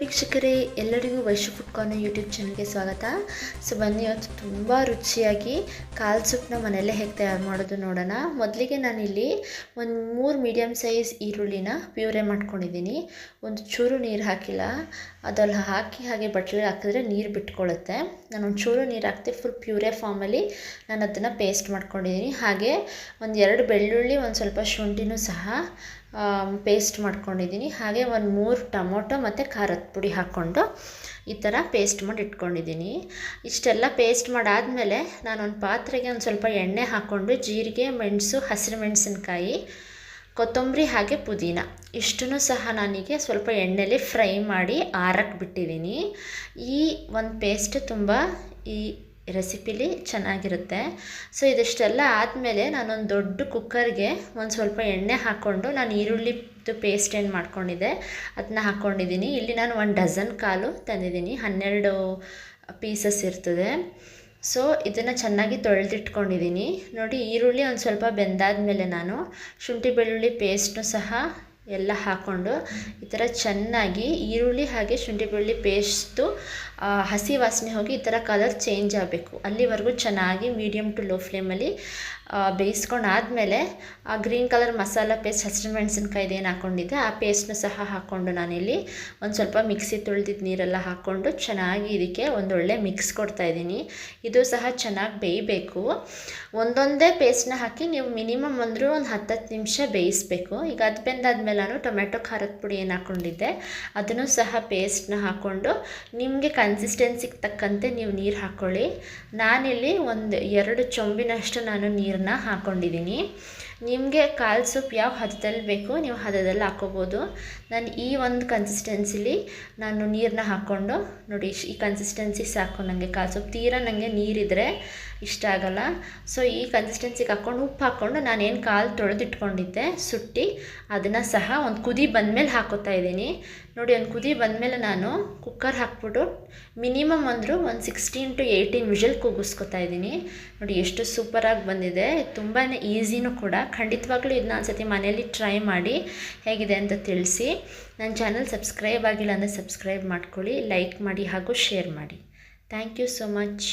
ವೀಕ್ಷಕರೇ, ಎಲ್ಲರಿಗೂ Vaishu food corner YouTube ಚಾನಲ್ಗೆ ಸ್ವಾಗತ. ಸೊ ಬನ್ನಿ, ಇವತ್ತು ತುಂಬ ರುಚಿಯಾಗಿ ಕಾಲ್ ಸೂಪ್ನ ಮನೆಯಲ್ಲೇ ಹೇಗೆ ತಯಾರು ಮಾಡೋದು ನೋಡೋಣ. ಮೊದಲಿಗೆ ನಾನಿಲ್ಲಿ ಒಂದು 3 ಮೀಡಿಯಮ್ ಸೈಜ್ ಈರುಳ್ಳಿನ ಪ್ಯೂರೆ ಮಾಡ್ಕೊಂಡಿದ್ದೀನಿ. ಒಂದು ಚೂರು ನೀರು ಹಾಕಿಲ್ಲ, ಅದರಲ್ಲಿ ಹಾಕಿ ಹಾಗೆ ಬಟ್ಲಿಗೆ ಹಾಕಿದ್ರೆ ನೀರು ಬಿಟ್ಕೊಳ್ಳುತ್ತೆ. ನಾನು ಒಂದು ಚೂರು ನೀರು ಹಾಕ್ತೆ, ಫುಲ್ ಪ್ಯೂರೆ ಫಾರ್ಮಲ್ಲಿ ನಾನು ಅದನ್ನು ಪೇಸ್ಟ್ ಮಾಡ್ಕೊಂಡಿದ್ದೀನಿ. ಹಾಗೆ ಒಂದು 2 ಬೆಳ್ಳುಳ್ಳಿ, ಒಂದು ಸ್ವಲ್ಪ ಶುಂಠಿನೂ ಸಹ ಪೇಸ್ಟ್ ಮಾಡ್ಕೊಂಡಿದ್ದೀನಿ. ಹಾಗೆ ಒಂದು 3 ಟೊಮೊಟೊ ಮತ್ತು ಖಾರದ ಪುಡಿ ಹಾಕ್ಕೊಂಡು ಈ ಥರ ಪೇಸ್ಟ್ ಮಾಡಿ ಇಟ್ಕೊಂಡಿದ್ದೀನಿ. ಇಷ್ಟೆಲ್ಲ ಪೇಸ್ಟ್ ಮಾಡಾದಮೇಲೆ ನಾನೊಂದು ಪಾತ್ರೆಗೆ ಒಂದು ಸ್ವಲ್ಪ ಎಣ್ಣೆ ಹಾಕ್ಕೊಂಡು ಜೀರಿಗೆ, ಮೆಣಸು, ಹಸಿರು ಮೆಣಸಿನ್ಕಾಯಿ, ಕೊತ್ತಂಬರಿ ಹಾಗೆ ಪುದೀನ ಇಷ್ಟನ್ನು ಸಹ ನನಗೆ ಸ್ವಲ್ಪ ಎಣ್ಣೆಲಿ ಫ್ರೈ ಮಾಡಿ ಆರಕ್ಕೆ ಬಿಟ್ಟಿದ್ದೀನಿ. ಈ ಒಂದು ಪೇಸ್ಟ್ ತುಂಬ ಈ ರೆಸಿಪಿಲಿ ಚೆನ್ನಾಗಿರುತ್ತೆ. ಸೊ ಇದಿಷ್ಟೆಲ್ಲ ಆದಮೇಲೆ ನಾನೊಂದು ದೊಡ್ಡ ಕುಕ್ಕರ್ಗೆ ಒಂದು ಸ್ವಲ್ಪ ಎಣ್ಣೆ ಹಾಕ್ಕೊಂಡು ನಾನು ಈರುಳ್ಳಿದು ಪೇಸ್ಟ್ ಏನು ಮಾಡ್ಕೊಂಡಿದ್ದೆ ಅದನ್ನ ಹಾಕ್ಕೊಂಡಿದ್ದೀನಿ. ಇಲ್ಲಿ ನಾನು 1 ಡಜನ್ ಕಾಲು ತಂದಿದ್ದೀನಿ, 12 ಪೀಸಸ್ ಇರ್ತದೆ. ಸೊ ಇದನ್ನು ಚೆನ್ನಾಗಿ ತೊಳೆದಿಟ್ಕೊಂಡಿದ್ದೀನಿ. ನೋಡಿ, ಈರುಳ್ಳಿ ಒಂದು ಸ್ವಲ್ಪ ಬೆಂದಾದಮೇಲೆ ನಾನು ಶುಂಠಿ ಬೆಳ್ಳುಳ್ಳಿ ಪೇಸ್ಟ್ನು ಸಹ ಎಲ್ಲ ಹಾಕ್ಕೊಂಡು ಈ ಥರ ಚೆನ್ನಾಗಿ ಈರುಳ್ಳಿ ಹಾಗೆ ಶುಂಠಿ ಬೆಳ್ಳುಳ್ಳಿ ಪೇಸ್ಟು ಹಸಿ ವಾಸನೆ ಹೋಗಿ ಈ ಥರ ಕಲರ್ ಚೇಂಜ್ ಆಗಬೇಕು, ಅಲ್ಲಿವರೆಗೂ ಚೆನ್ನಾಗಿ ಮೀಡಿಯಮ್ ಟು ಲೋ ಫ್ಲೇಮಲ್ಲಿ ಬೇಯಿಸ್ಕೊಂಡು ಆದಮೇಲೆ ಆ ಗ್ರೀನ್ ಕಲರ್ ಮಸಾಲ ಪೇಸ್ಟ್, ಹಸಿರು ಮೆಣಸಿನ್ಕಾಯ್ದು ಏನು ಹಾಕ್ಕೊಂಡಿದ್ದೆ ಆ ಪೇಸ್ಟ್ನ ಸಹ ಹಾಕ್ಕೊಂಡು ನಾನಿಲ್ಲಿ ಒಂದು ಸ್ವಲ್ಪ ಮಿಕ್ಸಿ ತೊಳೆದಿದ್ದು ನೀರೆಲ್ಲ ಹಾಕ್ಕೊಂಡು ಚೆನ್ನಾಗಿ ಇದಕ್ಕೆ ಒಂದೊಳ್ಳೆ ಮಿಕ್ಸ್ ಕೊಡ್ತಾಯಿದ್ದೀನಿ. ಇದು ಸಹ ಚೆನ್ನಾಗಿ ಬೇಯಬೇಕು. ಒಂದೊಂದೇ ಪೇಸ್ಟ್ನ ಹಾಕಿ ನೀವು ಮಿನಿಮಮ್ ಅಂದರೂ ಒಂದು 10 ನಿಮಿಷ ಬೇಯಿಸಬೇಕು. ಈಗ ಅದು ಬೆಂದಾದ್ಮೇಲೆ ನಾನು ಟೊಮೆಟೊ ಖಾರದ ಪುಡಿ ಏನು ಹಾಕ್ಕೊಂಡಿದ್ದೆ ಅದನ್ನು ಸಹ ಪೇಸ್ಟ್ನ ಹಾಕ್ಕೊಂಡು ನಿಮಗೆ ಕನ್ಸಿಸ್ಟೆನ್ಸಿಗೆ ತಕ್ಕಂತೆ ನೀವು ನೀರು ಹಾಕ್ಕೊಳ್ಳಿ. ನಾನಿಲ್ಲಿ ಒಂದು 2 ಚೊಂಬಿನಷ್ಟು ನಾನು ನೀರನ್ನ ಹಾಕ್ಕೊಂಡಿದ್ದೀನಿ. ನಿಮಗೆ ಕಾಲ್ ಸೂಪ್ ಯಾವ ಹದದಲ್ಲಿ ಬೇಕು ನೀವು ಹದದಲ್ಲಿ ಹಾಕ್ಕೋಬೋದು. ನಾನು ಈ ಒಂದು ಕನ್ಸಿಸ್ಟೆನ್ಸಿಲಿ ನಾನು ನೀರನ್ನ ಹಾಕ್ಕೊಂಡು ನೋಡಿ, ಈ ಕನ್ಸಿಸ್ಟೆನ್ಸಿ ಸಾಕು ನನಗೆ ಕಾಲ್ ಸೂಪ್. ತೀರಾ ನನಗೆ ನೀರಿದ್ರೆ ಇಷ್ಟ ಆಗಲ್ಲ. ಸೊ ಈ ಕನ್ಸಿಸ್ಟೆನ್ಸಿಗೆ ಹಾಕ್ಕೊಂಡು ಉಪ್ಪು ಹಾಕ್ಕೊಂಡು ನಾನೇನು ಕಾಲು ತೊಳೆದಿಟ್ಕೊಂಡಿದ್ದೆ ಸುಟ್ಟಿ ಅದನ್ನು ಸಹ ಒಂದು ಕುದಿ ಬಂದಮೇಲೆ ಹಾಕೋತಾ ಇದ್ದೀನಿ. ನೋಡಿ, ಒಂದು ಕುದಿ ಬಂದಮೇಲೆ ನಾನು ಕುಕ್ಕರ್ ಹಾಕ್ಬಿಟ್ಟು ಮಿನಿಮಮ್ ಅಂದರೂ ಒಂದು 16 to 18 ವಿಷಲ್ ಕೂಗಿಸ್ಕೊತಾ ಇದ್ದೀನಿ. ನೋಡಿ ಎಷ್ಟು ಸೂಪರಾಗಿ ಬಂದಿದೆ, ತುಂಬಾ ಈಸಿನೂ ಕೂಡ. ಖಂಡಿತವಾಗ್ಲೂ ಇದನ್ನ ಒಂದು ಸತಿ ಮನೇಲಿ ಟ್ರೈ ಮಾಡಿ ಹೇಗಿದೆ ಅಂತ ತಿಳಿಸಿ. ನನ್ನ ಚಾನಲ್ ಸಬ್ಸ್ಕ್ರೈಬ್ ಆಗಿಲ್ಲ ಅಂದರೆ ಸಬ್ಸ್ಕ್ರೈಬ್ ಮಾಡ್ಕೊಳ್ಳಿ, ಲೈಕ್ ಮಾಡಿ ಹಾಗೂ ಶೇರ್ ಮಾಡಿ. Thank you so much.